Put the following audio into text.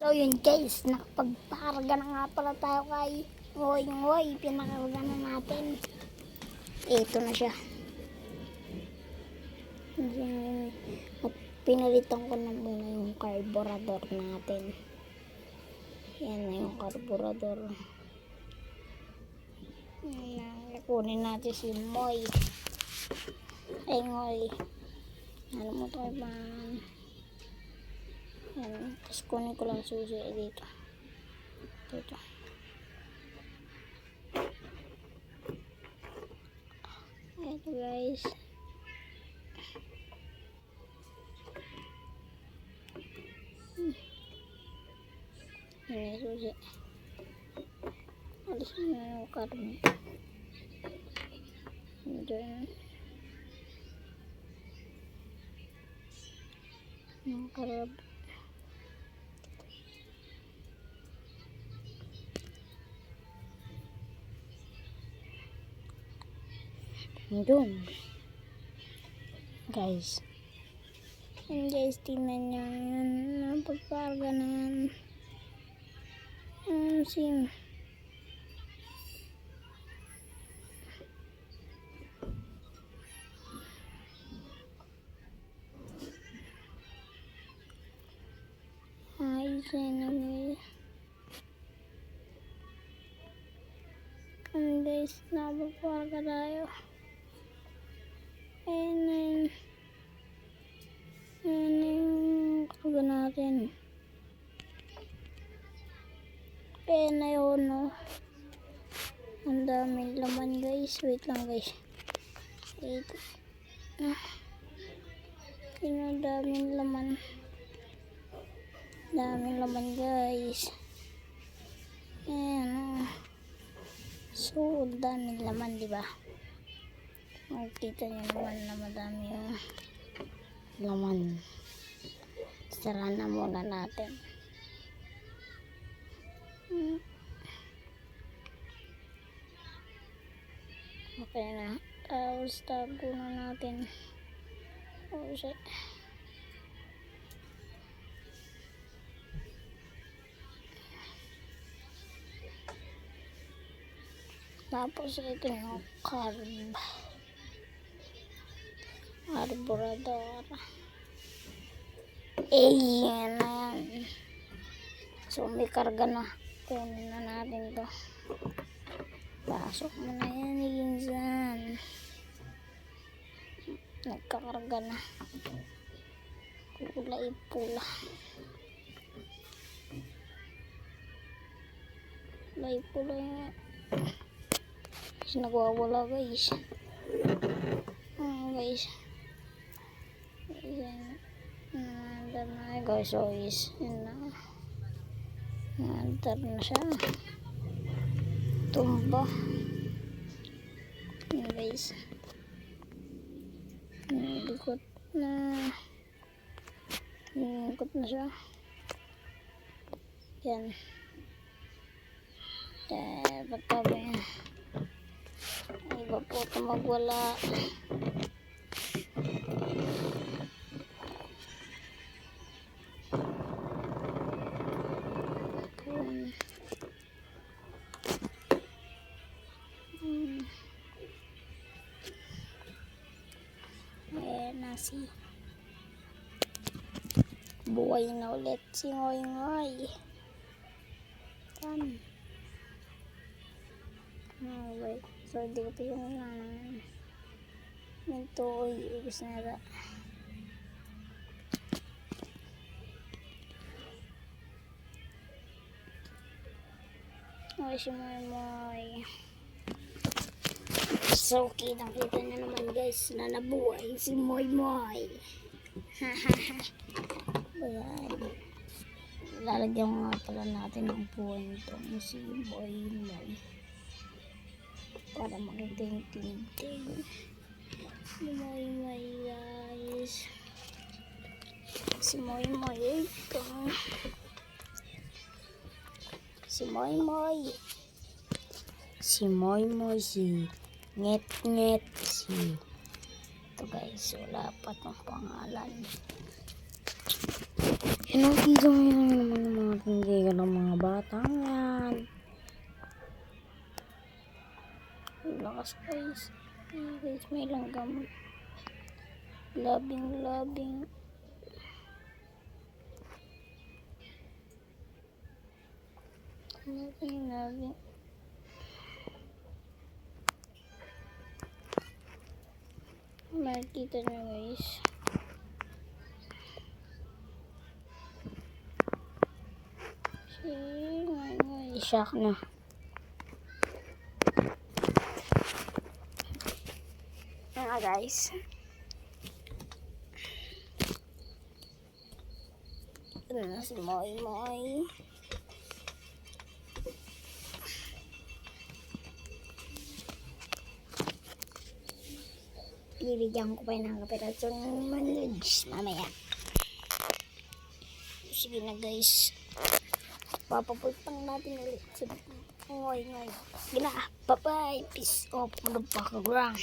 So yun guys, nakapagpakarga na nga pala tayo kay Ngoy Ngoy. Pinakarga na natin. Ito na siya. At pinalitan ko na muna yung carburetor natin. Yan na yung carburetor. Kunin natin si Moy. Ay Ngoy. Ano mo tayo ba? Yan. Tapos kunin ko lang susi dito. Dito. Ito guys. Yan yung susi. Alis na yung karne. Diyan. Yung karab. Doon. Guys. Yan guys, tingnan nyo. Yan. Napagparga na yan. Sim. Ayos na guys. Ayan guys, napagparga tayo. Ayan yung karga natin. Ayan na yun, no. Ang daming laman guys. Wait lang guys. Ito. Ang daming laman. Daming laman guys. Ayan, oh. So, daming laman, diba? Makikita nyo naman na madami yung laman. Sara na muna natin. Okay na. Tapos tago na natin. Oh shit. Tapos ito yung carburetor. Ayan na yan. So may karga na. Kunin na natin to. Pasok mo na yan, Ginsan. Nagkakarga na. Kulay pula. Kulay pula yan. Kasi nagwawala guys. Guys. Nandar na guys. So is nandar na siya. Tumba. Yan guys. Ikot na siya. Yan. Pagkabi yan. Iba po ito magwala. Ayan na si buhay na ulit si Ngoy Ngoy. Tan. Wait. So, hindi ko pa yung minto ibis na ra. Ay, si Moy Moy. So, kitang-kita na naman guys na nabuhay si Moy Moy. Ayan. Lalagyan nga pala natin ng buhay nitong si Moy Moy. Para makita yung tinting. Si Moy Moy guys. Si Moy Moy ito. Si Moy Moy. Si Moy Moy si Nget Nget si. Ito guys, wala pa itong pangalan. Kinakita mo yun naman ng mga box guys. Ayan, guys, may langgam. Labing. Labing. Makikita nyo guys. Shock na. Nga guys. Ito na si Moy Moy. Bibigyan ko pa ng operasyon ng manage mamaya. Sige na guys. Papapultang natin ulit sa Ngoy Ngoy. Sige na. Bye bye. Peace off. Motherfucker ground.